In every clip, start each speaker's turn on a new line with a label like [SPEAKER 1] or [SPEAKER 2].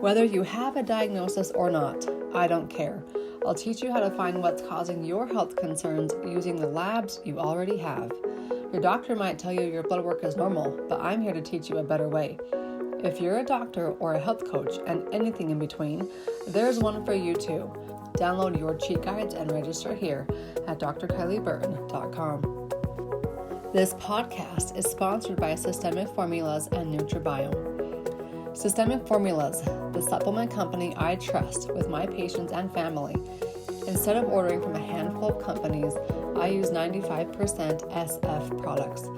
[SPEAKER 1] Whether you have a diagnosis or not, I don't care. I'll teach you how to find what's causing your health concerns using the labs you already have. Your doctor might tell you your blood work is normal, but I'm here to teach you a better way. If you're a doctor or a health coach and anything in between, there's one for you too. Download your cheat guides and register here at drkylieburton.com. This podcast is sponsored by Systemic Formulas and Nutribiome. Systemic Formulas, the supplement company I trust with my patients and family. Instead of ordering from a handful of companies, I use 95% SF products.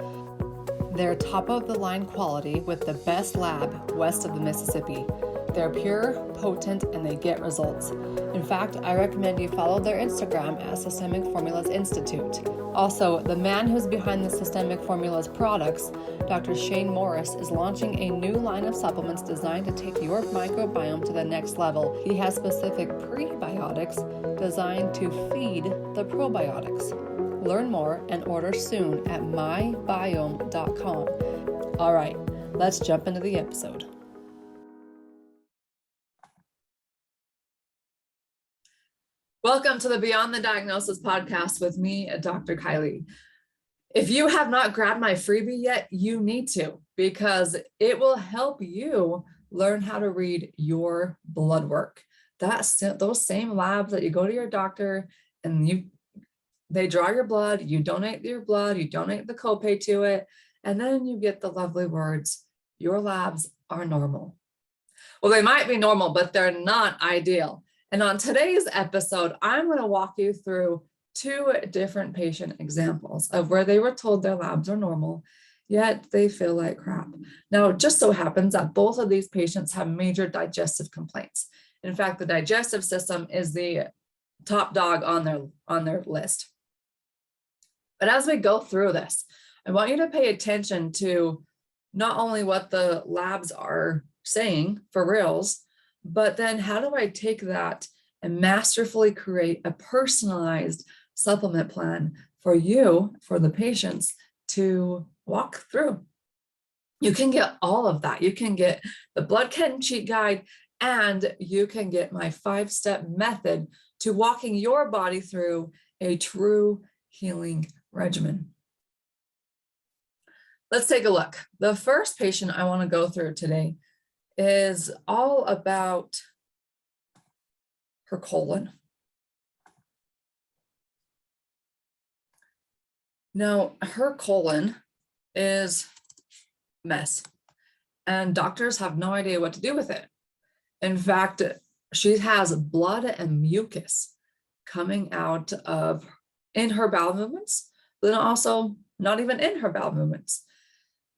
[SPEAKER 1] They're top-of-the-line quality with the best lab west of the Mississippi. They're pure, potent, and they get results. In fact, I recommend you follow their Instagram at Systemic Formulas Institute. Also, the man who's behind the Systemic Formulas products, Dr. Shane Morris, is launching a new line of supplements designed to take your microbiome to the next level. He has specific prebiotics designed to feed the probiotics. Learn more and order soon at mybiome.com. All right, let's jump into the episode. Welcome to the Beyond the Diagnosis podcast with me, Dr. Kylie. If you have not grabbed my freebie yet, you need to, because it will help you learn how to read your blood work. That's those same labs that you go to your doctor and they draw your blood, you donate your blood, you donate the copay to it, and then you get the lovely words, your labs are normal. Well, they might be normal, but they're not ideal. And on today's episode, I'm going to walk you through two different patient examples of where they were told their labs are normal, yet they feel like crap. Now, it just so happens that both of these patients have major digestive complaints. In fact, the digestive system is the top dog on their list. But as we go through this, I want you to pay attention to not only what the labs are saying for reals, but then how do I take that and masterfully create a personalized supplement plan for you, for the patients to walk through. You can get all of that. You can get the blood chem cheat guide, and you can get my 5-step method to walking your body through a true healing regimen. Let's take a look. The first patient I want to go through today is all about her colon. Now, her colon is a mess, and doctors have no idea what to do with it. In fact, she has blood and mucus coming out in her bowel movements, but then also not even in her bowel movements.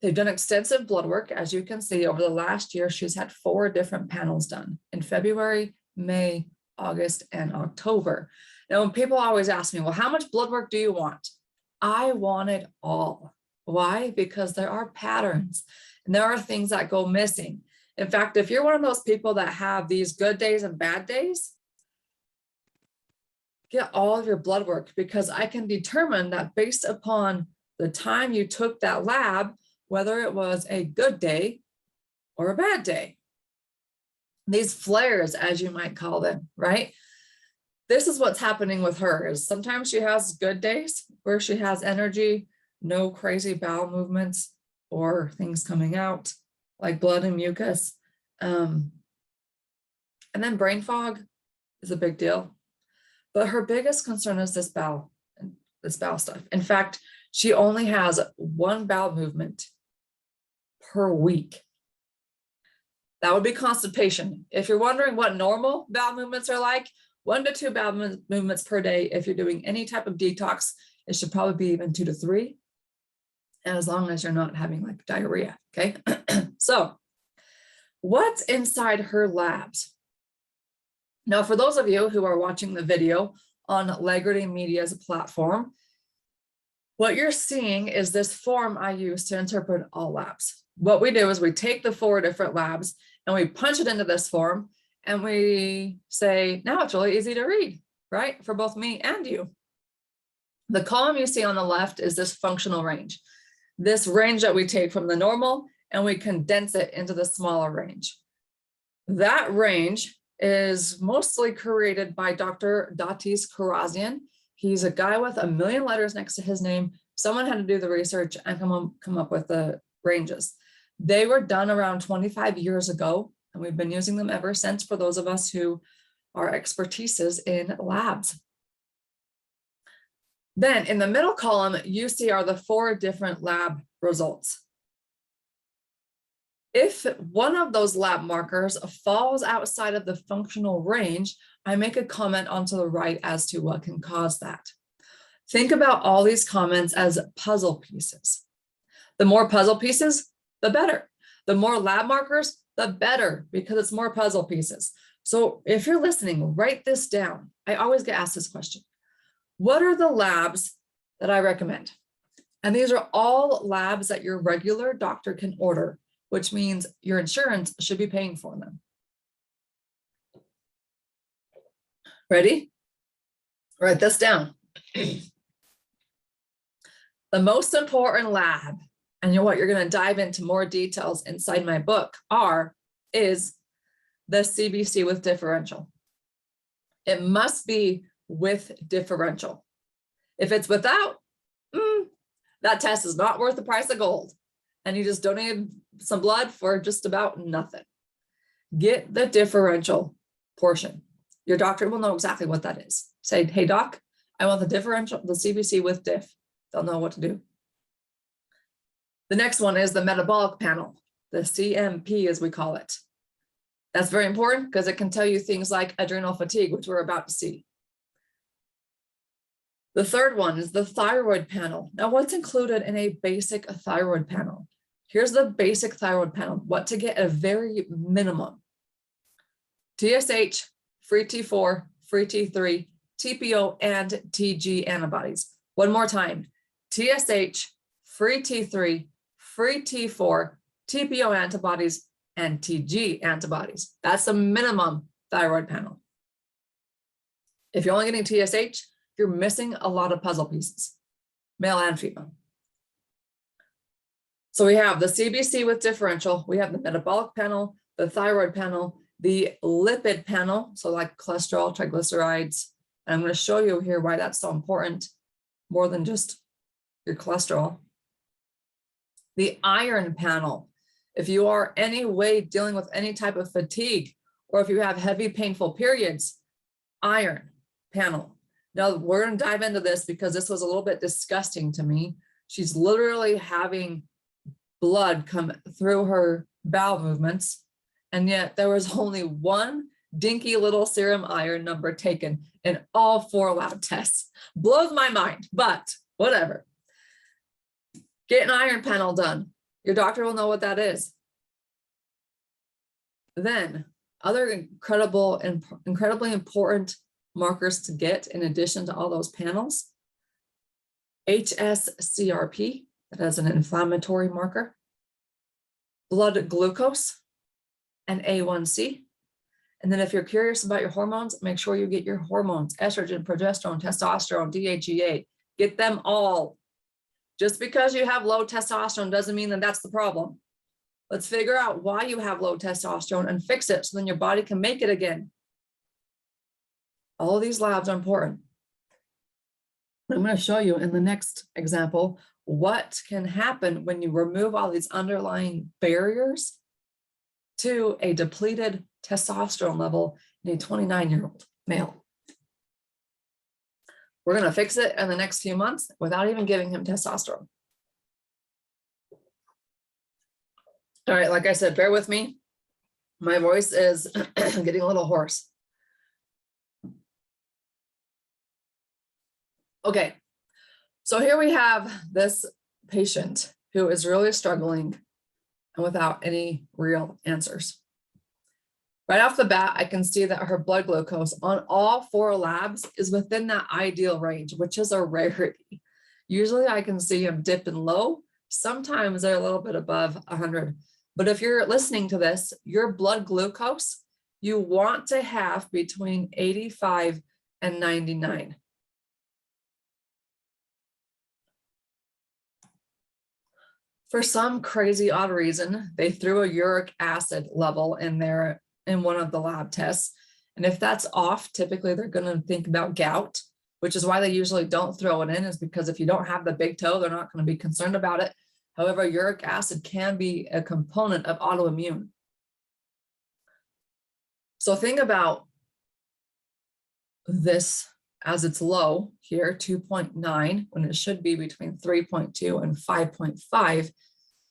[SPEAKER 1] They've done extensive blood work. As you can see, over the last year, she's had 4 different panels done in February, May, August, and October. Now, when people always ask me, well, how much blood work do you want? I want it all. Why? Because there are patterns and there are things that go missing. In fact, if you're one of those people that have these good days and bad days, get all of your blood work, because I can determine that based upon the time you took that lab, whether it was a good day or a bad day. These flares, as you might call them, right? This is what's happening with her. Is sometimes she has good days where she has energy, no crazy bowel movements or things coming out like blood and mucus. And then brain fog is a big deal. But her biggest concern is this bowel stuff. In fact, she only has 1 bowel movement per week. That would be constipation. If you're wondering what normal bowel movements are like, 1 to 2 bowel movements per day. If you're doing any type of detox, it should probably be even 2 to 3. And as long as you're not having like diarrhea, okay? So what's inside her labs? Now, for those of you who are watching the video on Legrity Media's platform, what you're seeing is this form I use to interpret all labs. What we do is we take the 4 different labs and we punch it into this form and we say, now it's really easy to read, right? For both me and you. The column you see on the left is this functional range. This range that we take from the normal and we condense it into the smaller range. That range is mostly created by Dr. Datis Karazian. He's a guy with 1 million letters next to his name. Someone had to do the research and come up with the ranges. They were done around 25 years ago, and we've been using them ever since for those of us who are expertises in labs. Then in the middle column, you see are the 4 different lab results. If one of those lab markers falls outside of the functional range, I make a comment onto the right as to what can cause that. Think about all these comments as puzzle pieces. The more puzzle pieces, the better. The more lab markers, the better, because it's more puzzle pieces. So if you're listening, write this down. I always get asked this question. What are the labs that I recommend? And these are all labs that your regular doctor can order, which means your insurance should be paying for them. Ready? Write this down. The most important lab, and you know what, you're going to dive into more details inside my book, is the CBC with differential. It must be with differential. If it's without, that test is not worth the price of gold. And you just donated some blood for just about nothing. Get the differential portion. Your doctor will know exactly what that is. Say, hey doc, I want the differential, the CBC with diff. They'll know what to do. The next one is the metabolic panel, the CMP as we call it. That's very important because it can tell you things like adrenal fatigue, which we're about to see. The third one is the thyroid panel. Now, what's included in a basic thyroid panel? Here's the basic thyroid panel, what to get at a very minimum. TSH, free T4, free T3, TPO, and TG antibodies. One more time, TSH, free T3, free T4, TPO antibodies, and TG antibodies. That's the minimum thyroid panel. If you're only getting TSH, you're missing a lot of puzzle pieces, male and female. So we have the CBC with differential, we have the metabolic panel, the thyroid panel, the lipid panel, so like cholesterol, triglycerides. And I'm going to show you here why that's so important, more than just your cholesterol. The iron panel, if you are any way dealing with any type of fatigue, or if you have heavy painful periods, iron panel. Now we're going to dive into this because this was a little bit disgusting to me. She's literally having blood come through her bowel movements, and yet there was only one dinky little serum iron number taken in all 4 lab tests. Blows my mind, but whatever. Get an iron panel done. Your doctor will know what that is. Then other incredibly important markers to get in addition to all those panels. HSCRP, that is an inflammatory marker. Blood glucose and A1C. And then if you're curious about your hormones, make sure you get your hormones, estrogen, progesterone, testosterone, DHEA, get them all. Just because you have low testosterone doesn't mean that that's the problem. Let's figure out why you have low testosterone and fix it so then your body can make it again. All of these labs are important. I'm going to show you in the next example what can happen when you remove all these underlying barriers to a depleted testosterone level in a 29-year-old male. We're going to fix it in the next few months without even giving him testosterone. All right, like I said, bear with me. My voice is getting a little hoarse. Okay, so here we have this patient who is really struggling and without any real answers. Right off the bat, I can see that her blood glucose on all 4 labs is within that ideal range, which is a rarity. Usually I can see them dipping low. Sometimes they're a little bit above 100. But if you're listening to this, your blood glucose, you want to have between 85 and 99. For some crazy odd reason, they threw a uric acid level in there in one of the lab tests. And if that's off, typically they're going to think about gout, which is why they usually don't throw it in, is because if you don't have the big toe, they're not going to be concerned about it. However, uric acid can be a component of autoimmune. So think about this as it's low here, 2.9, when it should be between 3.2 and 5.5.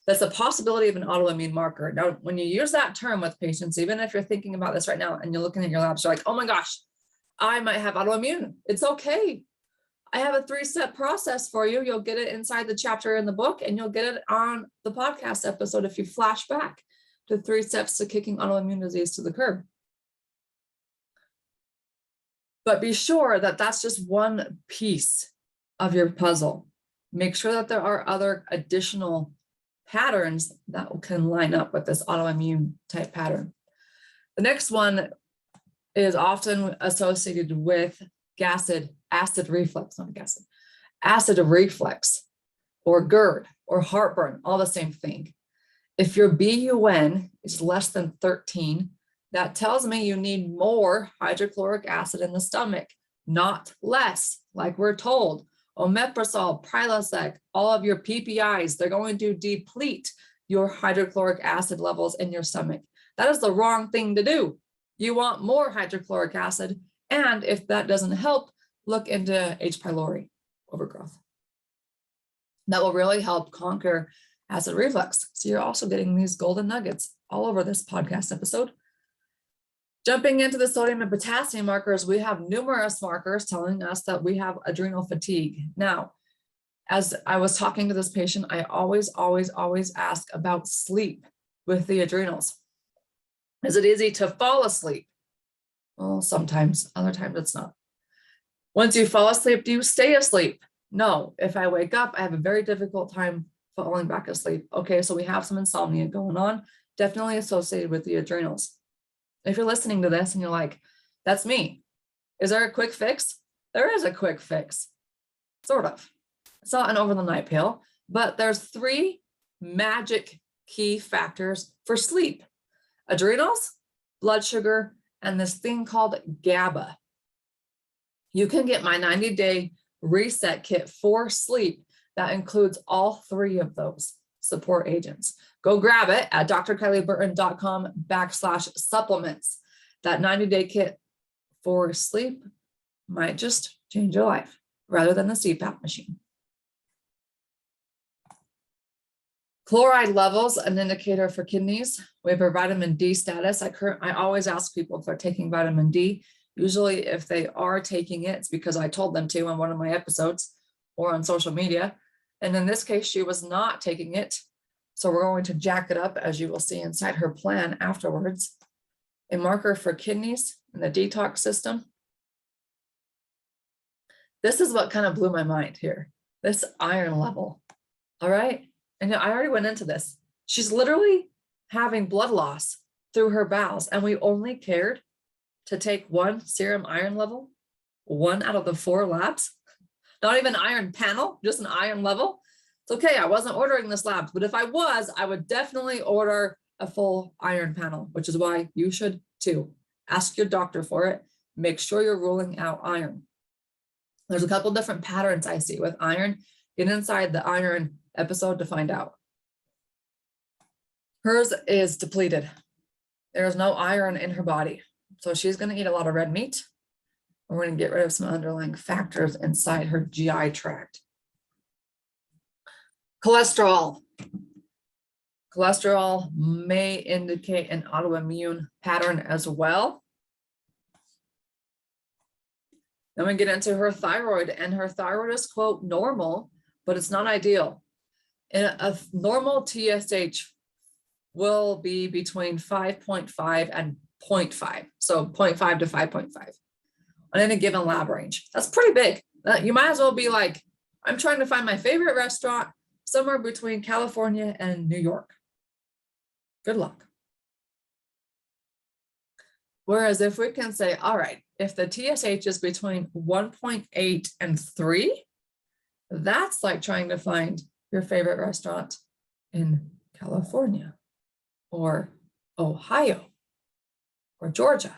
[SPEAKER 1] That's a possibility of an autoimmune marker. Now, when you use that term with patients, even if you're thinking about this right now and you're looking at your labs, you're like, oh my gosh, I might have autoimmune. It's okay. I have a 3-step process for you. You'll get it inside the chapter in the book, and you'll get it on the podcast episode if you flash back to 3 steps to kicking autoimmune disease to the curb. But be sure that that's just one piece of your puzzle. Make sure that there are other additional patterns that can line up with this autoimmune type pattern. The next one is often associated with acid reflux, acid reflux, or GERD, or heartburn, all the same thing. If your BUN is less than 13, that tells me you need more hydrochloric acid in the stomach, not less, like we're told. Omeprazole, Prilosec, all of your PPIs, they're going to deplete your hydrochloric acid levels in your stomach. That is the wrong thing to do. You want more hydrochloric acid. And if that doesn't help, look into H. pylori overgrowth. That will really help conquer acid reflux. So you're also getting these golden nuggets all over this podcast episode. Jumping into the sodium and potassium markers, we have numerous markers telling us that we have adrenal fatigue. Now, as I was talking to this patient, I always ask about sleep with the adrenals. Is it easy to fall asleep? Well, sometimes, other times it's not. Once you fall asleep, do you stay asleep? No. If I wake up, I have a very difficult time falling back asleep. Okay, so we have some insomnia going on, definitely associated with the adrenals. If you're listening to this and you're like, that's me, is there a quick fix? There is a quick fix, sort of. It's not an over the night pill, but there's 3 magic key factors for sleep: adrenals, blood sugar, and this thing called GABA. You can get my 90-day reset kit for sleep that includes all 3 of those support agents. Go grab it at drkylieburton.com/supplements. That 90-day kit for sleep might just change your life rather than the CPAP machine. Chloride levels, an indicator for kidneys. We have a vitamin D status. I always ask people if they're taking vitamin D. Usually if they are taking it, it's because I told them to on one of my episodes or on social media. And in this case, she was not taking it. So we're going to jack it up, as you will see inside her plan afterwards. A marker for kidneys and the detox system. This is what kind of blew my mind here. This iron level. All right. And I already went into this. She's literally having blood loss through her bowels. And we only cared to take 1 serum iron level, 1 out of the 4 labs. Not even iron panel, just an iron level. It's okay, I wasn't ordering this labs, but if I was, I would definitely order a full iron panel, which is why you should too. Ask your doctor for it. Make sure you're ruling out iron. There's a couple different patterns I see with iron. Get inside the iron episode to find out. Hers is depleted. There's no iron in her body. So she's going to eat a lot of red meat. We're going to get rid of some underlying factors inside her GI tract. Cholesterol. Cholesterol may indicate an autoimmune pattern as well. Then we get into her thyroid, and her thyroid is, quote, normal, but it's not ideal. And a normal TSH will be between 5.5 and 0.5. So 0.5 to 5.5 on any given lab range. That's pretty big. You might as well be like, I'm trying to find my favorite restaurant somewhere between California and New York. Good luck. Whereas if we can say, all right, if the TSH is between 1.8 and 3, that's like trying to find your favorite restaurant in California or Ohio. or Georgia.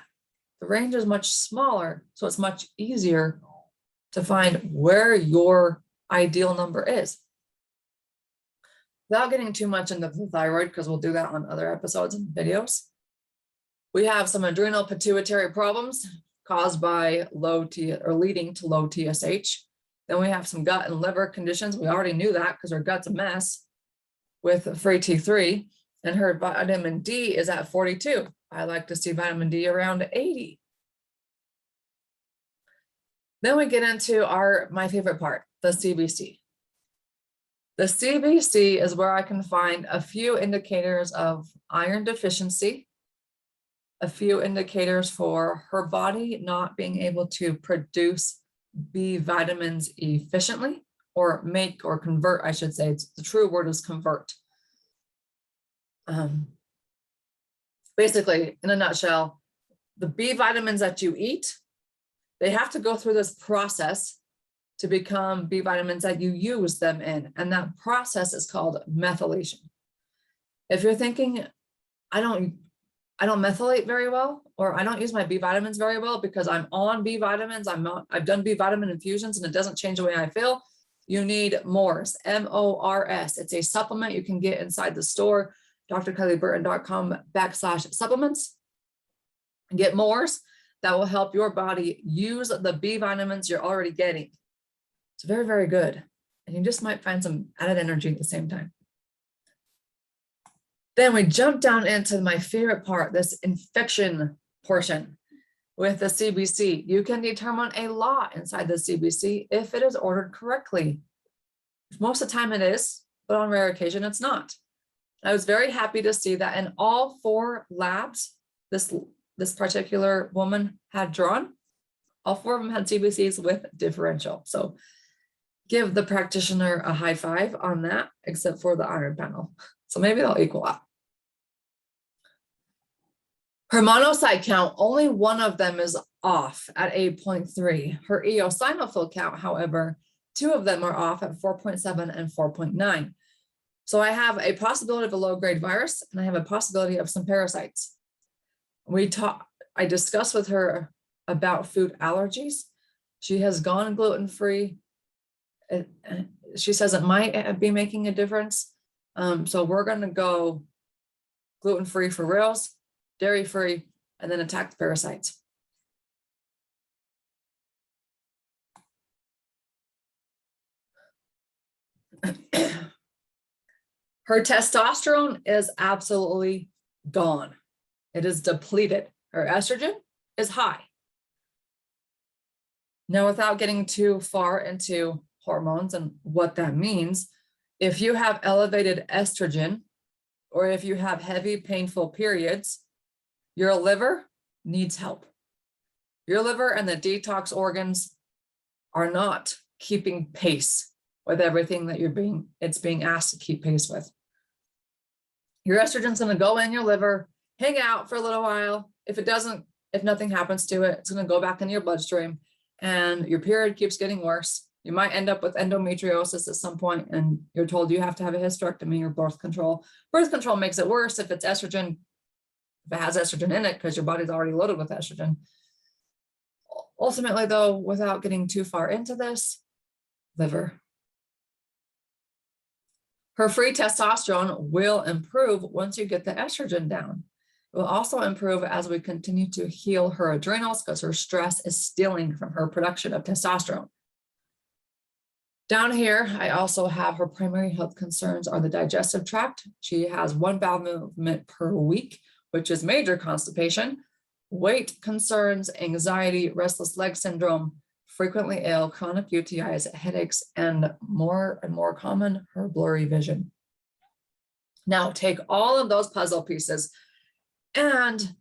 [SPEAKER 1] The range is much smaller, so it's much easier to find where your ideal number is. Without getting too much into the thyroid, because we'll do that on other episodes and videos, we have some adrenal pituitary problems caused by leading to low TSH. Then we have some gut and liver conditions. We already knew that because her gut's a mess with free T3, and her vitamin D is at 42. I like to see vitamin D around 80. Then we get into my favorite part, the CBC. The CBC is where I can find a few indicators of iron deficiency, a few indicators for her body not being able to produce B vitamins efficiently, or make or convert, I should say. The true word is convert. Basically, in a nutshell, the B vitamins that you eat, they have to go through this process to become B vitamins that you use them in. And that process is called methylation. If you're thinking, I don't methylate very well, or I don't use my B vitamins very well because I'm on B vitamins, I've done B vitamin infusions and it doesn't change the way I feel, you need MORS, M-O-R-S. It's a supplement you can get inside the store, drkylieburton.com/supplements. Get MORS that will help your body use the B vitamins you're already getting. It's very, very good. And you just might find some added energy at the same time. Then we jump down into my favorite part, this infection portion with the CBC. You can determine a lot inside the CBC if it is ordered correctly. Most of the time it is, but on rare occasion it's not. I was very happy to see that in all 4 labs this particular woman had drawn, all 4 of them had CBCs with differential. So give the practitioner a high five on that, except for the iron panel. So maybe they'll equal out. Her monocyte count, only one of them is off at 8.3. Her eosinophil count, however, 2 of them are off at 4.7 and 4.9. So I have a possibility of a low-grade virus, and I have a possibility of some parasites. I discussed with her about food allergies. She has gone gluten-free. She says it might be making a difference. So we're going to go gluten-free for rails, dairy-free, and then attack the parasites. Her testosterone is absolutely gone. It is depleted. Her estrogen is high. Now, without getting too far into hormones and what that means, if you have elevated estrogen, or if you have heavy, painful periods, your liver needs help. Your liver and the detox organs are not keeping pace with everything that it's being asked to keep pace with. Your estrogen's going to go in your liver, hang out for a little while. If nothing happens to it, it's going to go back in your bloodstream, and your period keeps getting worse. You might end up with endometriosis at some point, and you're told you have to have a hysterectomy or birth control. Birth control makes it worse if it's estrogen, if it has estrogen in it, because your body's already loaded with estrogen. Ultimately, though, without getting too far into this, liver. Her free testosterone will improve once you get the estrogen down. It will also improve as we continue to heal her adrenals, because her stress is stealing from her production of testosterone. Down here, I also have her primary health concerns are the digestive tract. She has 1 bowel movement per week, which is major constipation, weight concerns, anxiety, restless leg syndrome, frequently ill, chronic UTIs, headaches, and more common, her blurry vision. Now take all of those puzzle pieces, and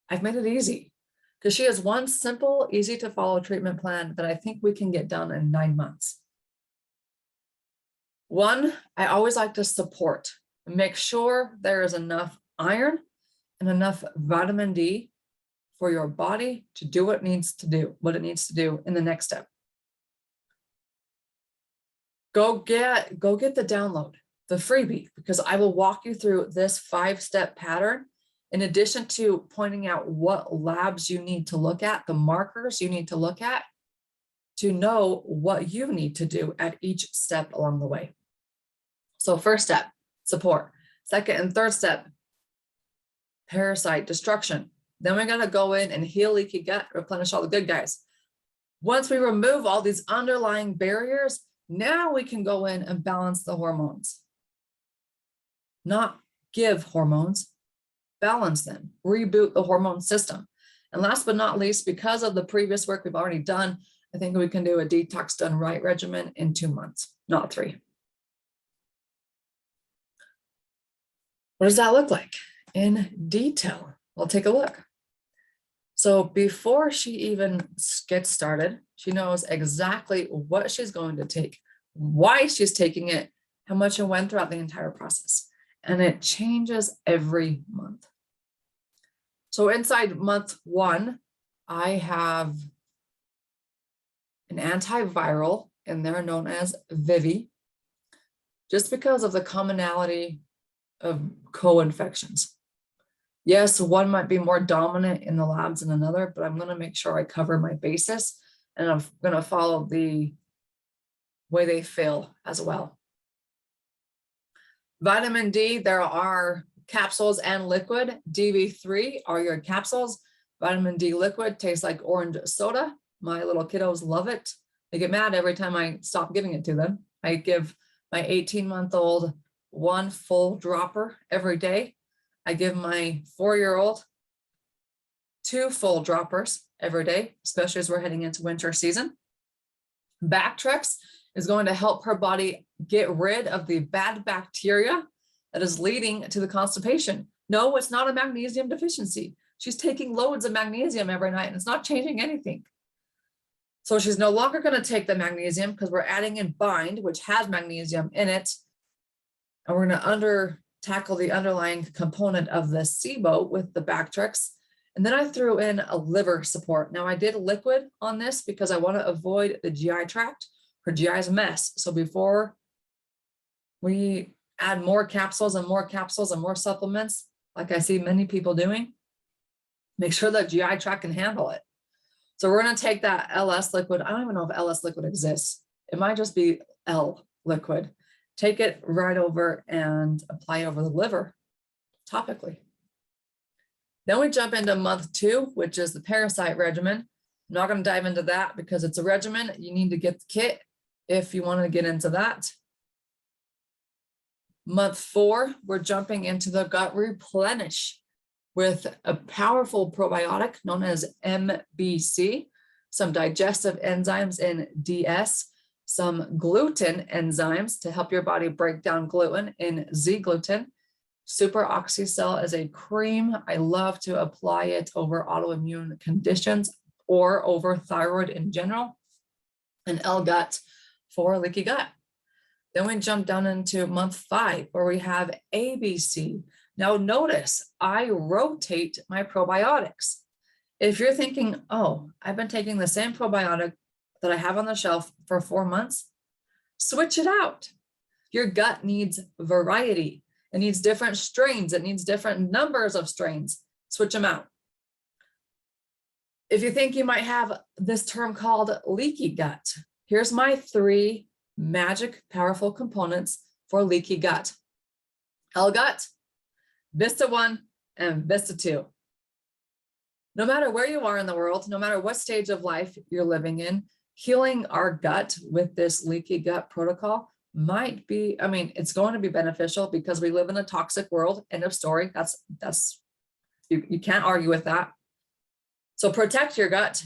[SPEAKER 1] I've made it easy, because she has one simple, easy to follow treatment plan that I think we can get done in 9 months. 1, I always like to support, make sure there is enough iron and enough vitamin D for your body to do what it needs to do in the next step. Go get the download, the freebie, because I will walk you through this 5-step pattern In addition to pointing out what labs you need to look at, the markers you need to look at, to know what you need to do at each step along the way. So first step, support. Second and third step, parasite destruction. Then we're going to go in and heal leaky gut, replenish all the good guys. Once we remove all these underlying barriers, now we can go in and balance the hormones. Not give hormones, balance them, reboot the hormone system. And last but not least, because of the previous work we've already done, I think we can do a detox done right regimen in 2 months, not 3. What does that look like in detail? We'll take a look. So before she even gets started, she knows exactly what she's going to take, why she's taking it, how much and when throughout the entire process. And it changes every month. So inside month 1, I have an antiviral in there known as Vivi, just because of the commonality of co-infections. Yes, one might be more dominant in the labs than another, but I'm going to make sure I cover my basis, and I'm going to follow the way they feel as well. Vitamin D, there are capsules and liquid. DV3 are your capsules. Vitamin D liquid tastes like orange soda. My little kiddos love it. They get mad every time I stop giving it to them. I give my 18-month-old 1 full dropper every day. I give my 4-year-old 2 full droppers every day, especially as we're heading into winter season. Bactrex is going to help her body get rid of the bad bacteria that is leading to the constipation. No, it's not a magnesium deficiency. She's taking loads of magnesium every night and it's not changing anything. So she's no longer going to take the magnesium because we're adding in Bind, which has magnesium in it. And we're going to tackle the underlying component of the SIBO with the Bactrex. And then I threw in a liver support. Now I did liquid on this because I want to avoid the GI tract. Her GI is a mess. So before we add more capsules and more capsules and more supplements, like I see many people doing, make sure that GI tract can handle it. So we're going to take that LS liquid. I don't even know if LS liquid exists. It might just be L liquid. Take it right over and apply over the liver topically. Then we jump into month 2, which is the Parasite Regimen. I'm not going to dive into that because it's a regimen. You need to get the kit if you want to get into that. Month 4, we're jumping into the gut replenish with a powerful probiotic known as MBC, some digestive enzymes in DS, some gluten enzymes to help your body break down gluten in Z-gluten. Super Oxycell is a cream. I love to apply it over autoimmune conditions or over thyroid in general, and L-Gut for leaky gut. Then we jump down into month 5 where we have ABC. Now notice I rotate my probiotics. If you're thinking, oh, I've been taking the same probiotic that I have on the shelf for 4 months, switch it out. Your gut needs variety. It needs different strains. It needs different numbers of strains. Switch them out. If you think you might have this term called leaky gut, here's my 3 magic powerful components for leaky gut. L-Gut, Vista 1, and Vista 2. No matter where you are in the world, no matter what stage of life you're living in, healing our gut with this leaky gut protocol might be, it's going to be beneficial because we live in a toxic world. End of story. You can't argue with that. So protect your gut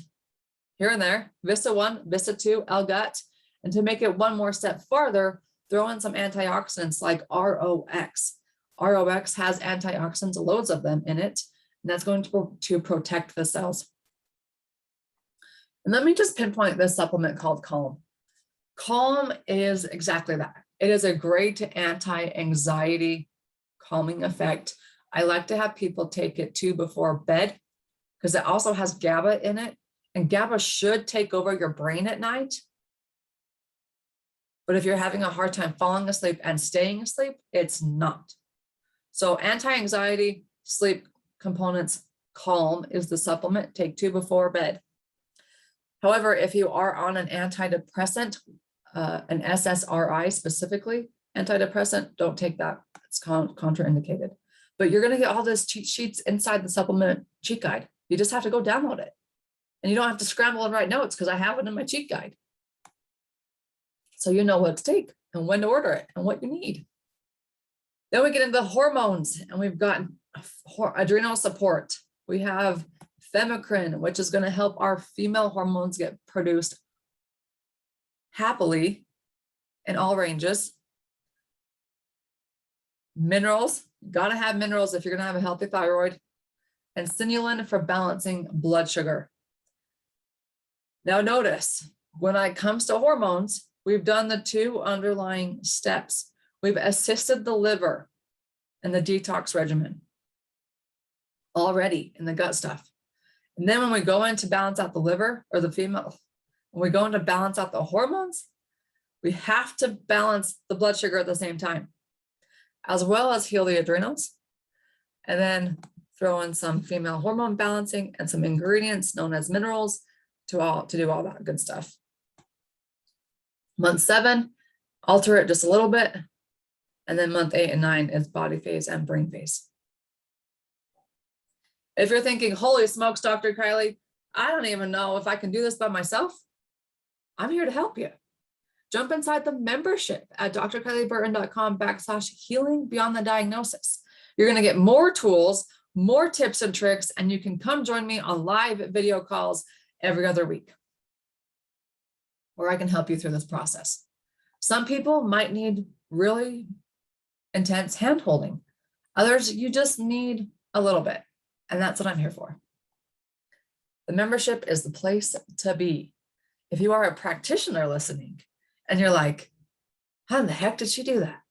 [SPEAKER 1] here and there. Vista 1, Vista 2, L-Gut. And to make it one more step farther, throw in some antioxidants like ROX. ROX has antioxidants, loads of them in it, and that's going to protect the cells. And let me just pinpoint this supplement called Calm. Calm is exactly that. It is a great anti-anxiety calming effect. I like to have people take it too before bed because it also has GABA in it, and GABA should take over your brain at night. But if you're having a hard time falling asleep and staying asleep, it's not. So anti-anxiety, sleep, components. Calm is the supplement. Take 2 before bed. However, if you are on an antidepressant, an SSRI specifically, antidepressant, don't take that. It's contraindicated. But you're going to get all those cheat sheets inside the supplement cheat guide. You just have to go download it. And you don't have to scramble and write notes because I have it in my cheat guide. So you know what to take and when to order it and what you need. Then we get into the hormones, and we've got adrenal support. We have Femicrin, which is going to help our female hormones get produced happily in all ranges. Minerals, got to have minerals if you're going to have a healthy thyroid. And Sinulin for balancing blood sugar. Now notice, when it comes to hormones, we've done the 2 underlying steps. We've assisted the liver in the detox regimen already in the gut stuff. And then when we go in to balance out the liver or the female, when we go in to balance out the hormones, we have to balance the blood sugar at the same time, as well as heal the adrenals. And then throw in some female hormone balancing and some ingredients known as minerals to do all that good stuff. Month 7, alter it just a little bit. And then month 8 and 9 is body phase and brain phase. If you're thinking, holy smokes, Dr. Kylie, I don't even know if I can do this by myself, I'm here to help you. Jump inside the membership at drkylieburton.com/healing beyond the diagnosis. You're going to get more tools, more tips and tricks, and you can come join me on live video calls every other week, where I can help you through this process. Some people might need really intense hand-holding. Others, you just need a little bit, and that's what I'm here for. The membership is the place to be. If you are a practitioner listening and you're like, how in the heck did she do that?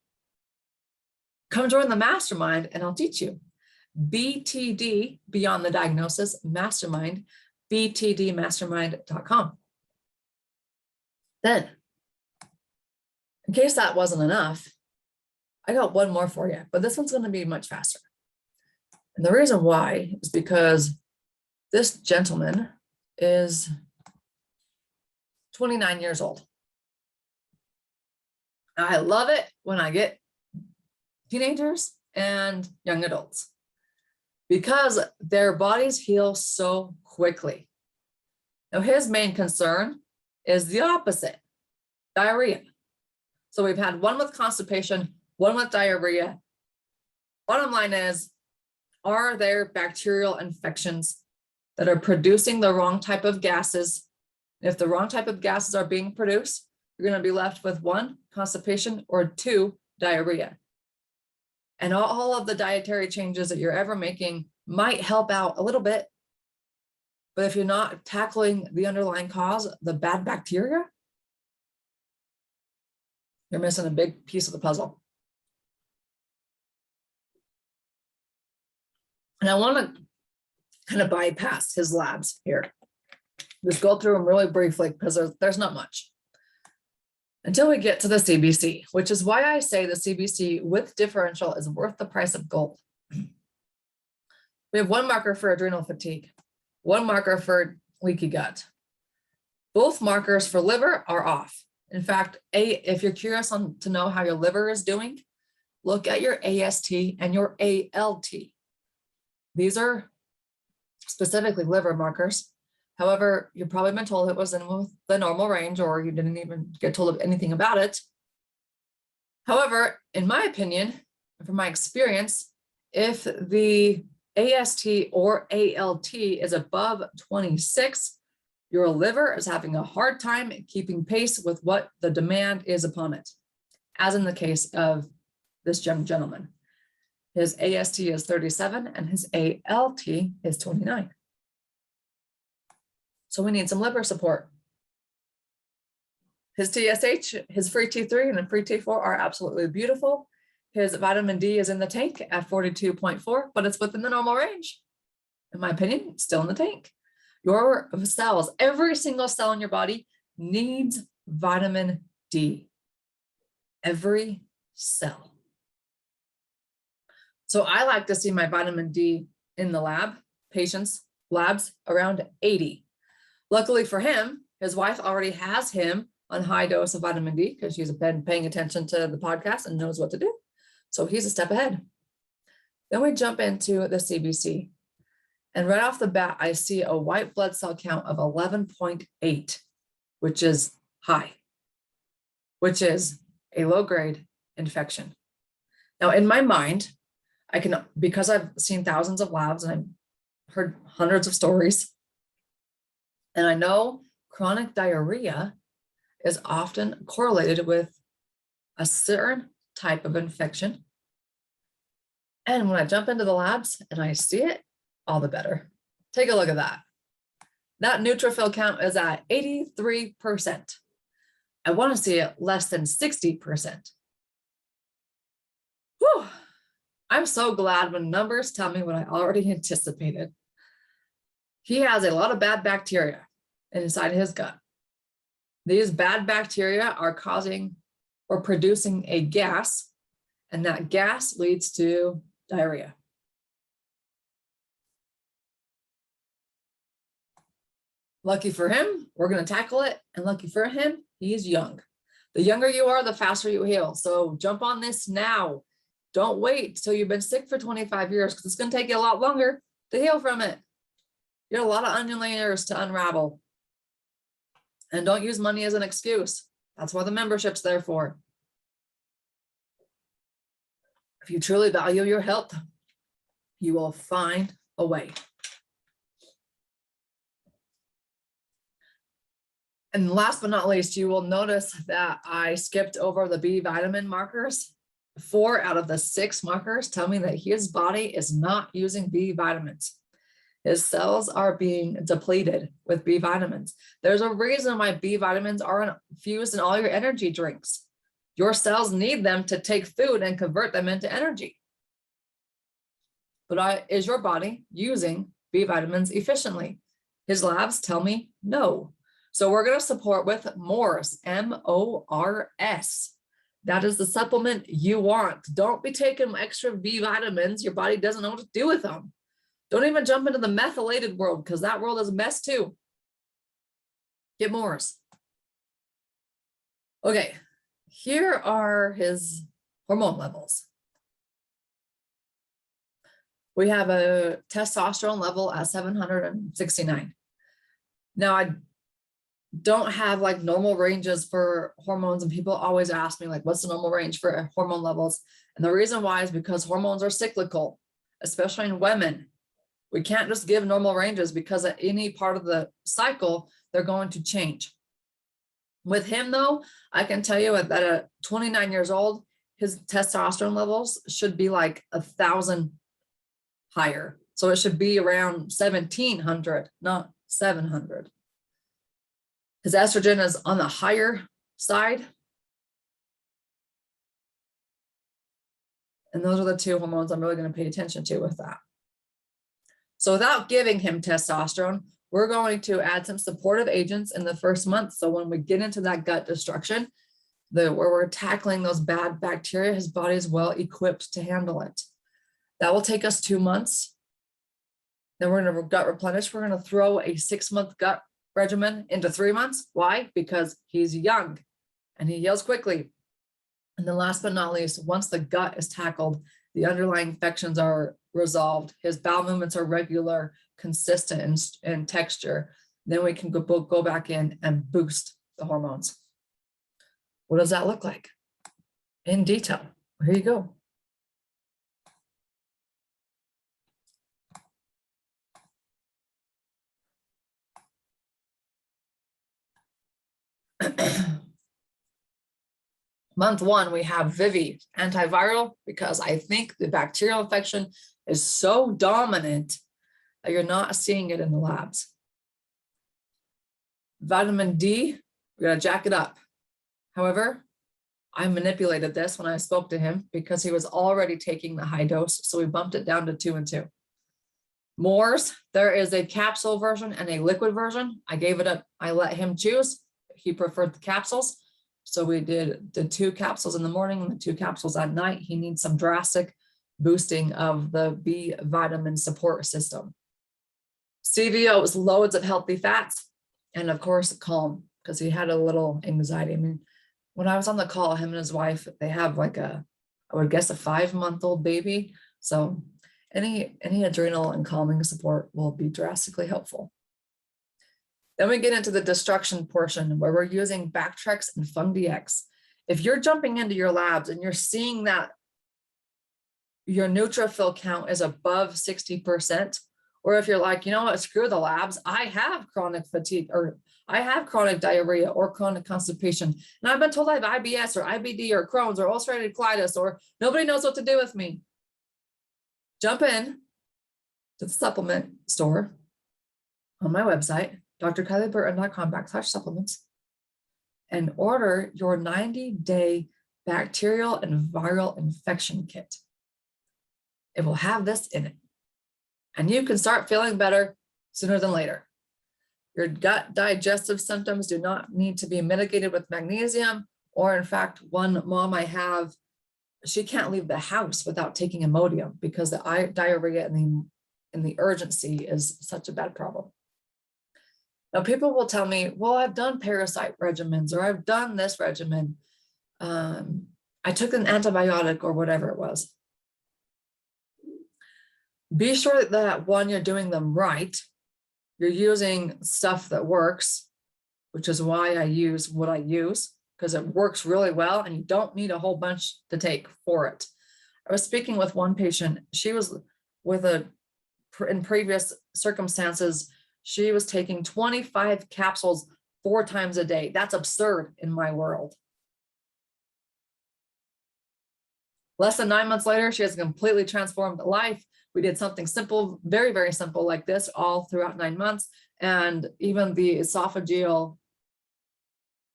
[SPEAKER 1] Come join the mastermind and I'll teach you. BTD, Beyond the Diagnosis Mastermind, btdmastermind.com. Then, in case that wasn't enough, I got one more for you, but this one's going to be much faster. And the reason why is because this gentleman is 29 years old. I love it when I get teenagers and young adults because their bodies heal so quickly. Now, his main concern is the opposite, diarrhea. So we've had one with constipation, one with diarrhea. Bottom line is, are there bacterial infections that are producing the wrong type of gases? If the wrong type of gases are being produced, you're going to be left with 1, constipation, or 2, diarrhea. And all of the dietary changes that you're ever making might help out a little bit. But if you're not tackling the underlying cause, the bad bacteria, you're missing a big piece of the puzzle. And I want to kind of bypass his labs here. Just go through them really briefly because there's not much until we get to the CBC, which is why I say the CBC with differential is worth the price of gold. We have one marker for adrenal fatigue, one marker for leaky gut. Both markers for liver are off. In fact, if you're curious to know how your liver is doing, look at your AST and your ALT. These are specifically liver markers. However, you've probably been told it was in the normal range, or you didn't even get told anything about it. However, in my opinion, from my experience, if the AST or ALT is above 26, your liver is having a hard time keeping pace with what the demand is upon it, as in the case of this young gentleman. His AST is 37 and his ALT is 29. So we need some liver support. His TSH, his free T3 and the free T4 are absolutely beautiful. His vitamin D is in the tank at 42.4, but it's within the normal range. In my opinion, it's still in the tank. Your cells, every single cell in your body needs vitamin D. Every cell. So I like to see my vitamin D in the lab, patients, labs around 80. Luckily for him, his wife already has him on high dose of vitamin D because she's been paying attention to the podcast and knows what to do. So he's a step ahead. Then we jump into the CBC. And right off the bat, I see a white blood cell count of 11.8, which is high, which is a low-grade infection. Now, in my mind, because I've seen thousands of labs and I've heard hundreds of stories, and I know chronic diarrhea is often correlated with a certain type of infection. And when I jump into the labs and I see it, all the better. Take a look at that. That neutrophil count is at 83%. I want to see it less than 60%. Whew. I'm so glad when numbers tell me what I already anticipated. He has a lot of bad bacteria inside his gut. These bad bacteria are causing or producing a gas, and that gas leads to diarrhea. Lucky for him, we're going to tackle it. And lucky for him, he's young. The younger you are, the faster you heal. So jump on this now. Don't wait till you've been sick for 25 years because it's going to take you a lot longer to heal from it. You have a lot of onion layers to unravel. And don't use money as an excuse. That's what the membership's there for. If you truly value your health, you will find a way. And last but not least, you will notice that I skipped over the B vitamin markers. 4 out of the 6 markers tell me that his body is not using B vitamins. His cells are being depleted with B vitamins. There's a reason why B vitamins are infused in all your energy drinks. Your cells need them to take food and convert them into energy. But is your body using B vitamins efficiently? His labs tell me no. So we're going to support with MORS, M-O-R-S. That is the supplement you want. Don't be taking extra B vitamins. Your body doesn't know what to do with them. Don't even jump into the methylated world because that world is a mess too. Get MORS. Okay, here are his hormone levels. We have a testosterone level at 769. Now, I don't have like normal ranges for hormones, and people always ask me like, what's the normal range for hormone levels? And the reason why is because hormones are cyclical, especially in women. We can't just give normal ranges because at any part of the cycle, they're going to change. With him though, I can tell you that at 29 years old, his testosterone levels should be like 1,000 higher. So it should be around 1,700, not 700. His estrogen is on the higher side. And those are the 2 hormones I'm really going to pay attention to with that. So without giving him testosterone, we're going to add some supportive agents in the first month. So when we get into that gut destruction, where we're tackling those bad bacteria, his body is well equipped to handle it. That will take us 2 months. Then we're going to gut replenish. We're going to throw a 6-month gut regimen into 3 months. Why? Because he's young and he heals quickly. And then last but not least, once the gut is tackled, the underlying infections are resolved. His bowel movements are regular, consistent in texture. Then we can go back in and boost the hormones. What does that look like? In detail. Here you go. Month 1, we have Vivi, antiviral, because I think the bacterial infection is so dominant that you're not seeing it in the labs. Vitamin D, we're going to jack it up. However, I manipulated this when I spoke to him because he was already taking the high dose, so we bumped it down to 2 and 2. MORS, there is a capsule version and a liquid version. I gave it up. I let him choose. He preferred the capsules. So we did the 2 capsules in the morning and the 2 capsules at night. He needs some drastic boosting of the B vitamin support system. CVO is loads of healthy fats, and of course, calm, because he had a little anxiety. I mean, when I was on the call, him and his wife, they have like I would guess a 5-month-old baby. So any adrenal and calming support will be drastically helpful. Then we get into the destruction portion where we're using Bactrex and FungDX. If you're jumping into your labs and you're seeing that your neutrophil count is above 60%, or if you're like, you know what, screw the labs, I have chronic fatigue, or I have chronic diarrhea or chronic constipation, and I've been told I have IBS or IBD or Crohn's or ulcerative colitis, or nobody knows what to do with me. Jump in to the supplement store on my website, drkylieburton.com/supplements, and order your 90-day bacterial and viral infection kit. It will have this in it, and you can start feeling better sooner than later. Your gut digestive symptoms do not need to be mitigated with magnesium, or in fact, one mom I have, she can't leave the house without taking Imodium because the diarrhea and the urgency is such a bad problem. Now, people will tell me, well, I've done Parasite regimens, or I've done this regimen. I took an antibiotic or whatever it was. Be sure that one, you're doing them right. You're using stuff that works, which is why I use what I use, because it works really well and you don't need a whole bunch to take for it. I was speaking with one patient. She was in previous circumstances, she was taking 25 capsules 4 times a day. That's absurd in my world. Less than 9 months later, she has a completely transformed life. We did something simple, very, very simple like this all throughout 9 months. And even the esophageal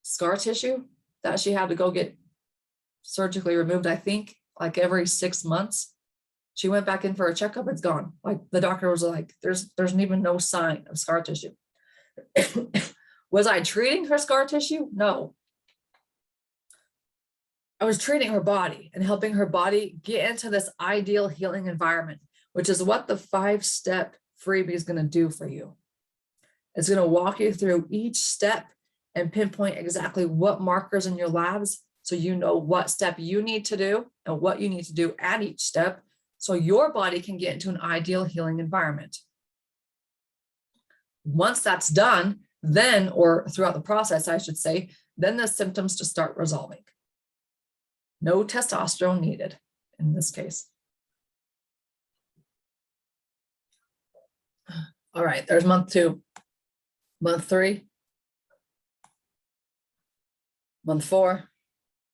[SPEAKER 1] scar tissue that she had to go get surgically removed, I think, like every 6 months. She went back in for a checkup, it's gone. Like the doctor was like, there's even no sign of scar tissue. Was I treating her scar tissue? No. I was treating her body and helping her body get into this ideal healing environment, which is what the 5-step freebie is going to do for you. It's going to walk you through each step and pinpoint exactly what markers in your labs, so you know what step you need to do and what you need to do at each step, so your body can get into an ideal healing environment. Once that's done, then, or throughout the process, I should say, then the symptoms just start resolving. No testosterone needed in this case. All right, there's month 2. Month 3. Month 4.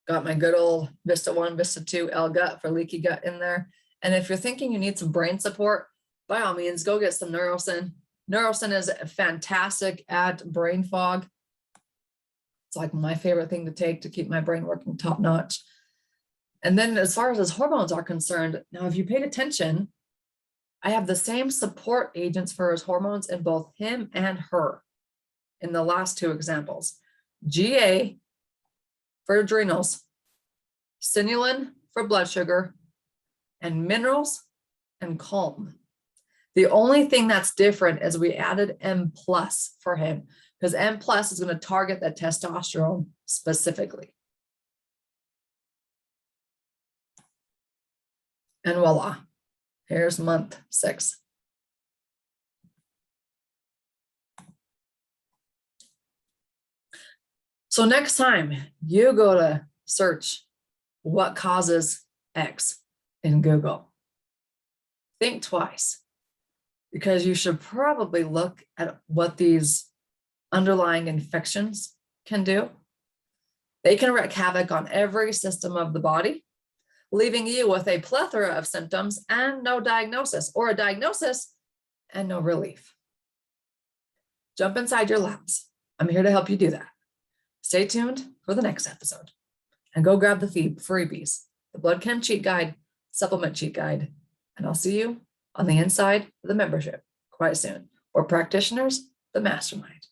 [SPEAKER 1] Got my good old Vista 1, Vista 2 L-gut for leaky gut in there. And if you're thinking you need some brain support, by all means, go get some Neurosin. Neurosin is fantastic at brain fog. It's like my favorite thing to take to keep my brain working top notch. And then as far as his hormones are concerned, now if you paid attention, I have the same support agents for his hormones in both him and her in the last 2 examples. GA for adrenals, Sinulin for blood sugar, and minerals and calm. The only thing that's different is we added M+ for him, because M+ is going to target that testosterone specifically. And voila, here's month 6. So next time you go to search what causes X in Google, think twice, because you should probably look at what these underlying infections can do. They can wreak havoc on every system of the body, leaving you with a plethora of symptoms and no diagnosis, or a diagnosis and no relief. Jump inside your labs. I'm here to help you do that. Stay tuned for the next episode and go grab the freebies, the Blood Chem Cheat Guide, Supplement Cheat Guide, and I'll see you on the inside of the membership quite soon, or practitioners, the mastermind.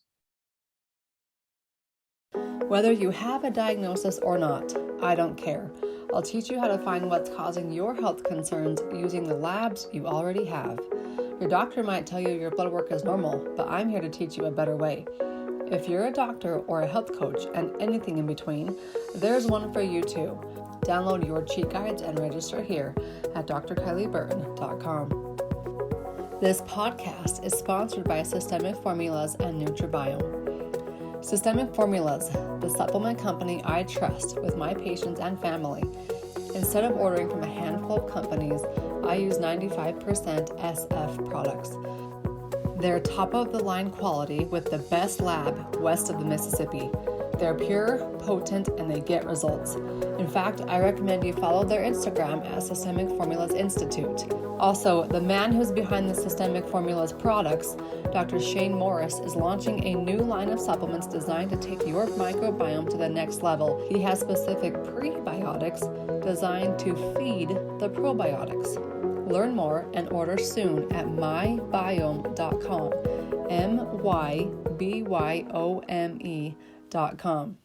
[SPEAKER 2] Whether you have a diagnosis or not, I don't care. I'll teach you how to find what's causing your health concerns using the labs you already have. Your doctor might tell you your blood work is normal, but I'm here to teach you a better way. If you're a doctor or a health coach and anything in between, there's one for you too. Download your cheat guides and register here at drkylieburton.com. This podcast is sponsored by Systemic Formulas and Nutribiome. Systemic Formulas, the supplement company I trust with my patients and family. Instead of ordering from a handful of companies, I use 95% SF products. They're top-of-the-line quality with the best lab west of the Mississippi. They're pure, potent, and they get results. In fact, I recommend you follow their Instagram at Systemic Formulas Institute. Also, the man who's behind the Systemic Formulas products, Dr. Shane Morris, is launching a new line of supplements designed to take your microbiome to the next level. He has specific prebiotics designed to feed the probiotics. Learn more and order soon at mybiome.com. mybyome.com.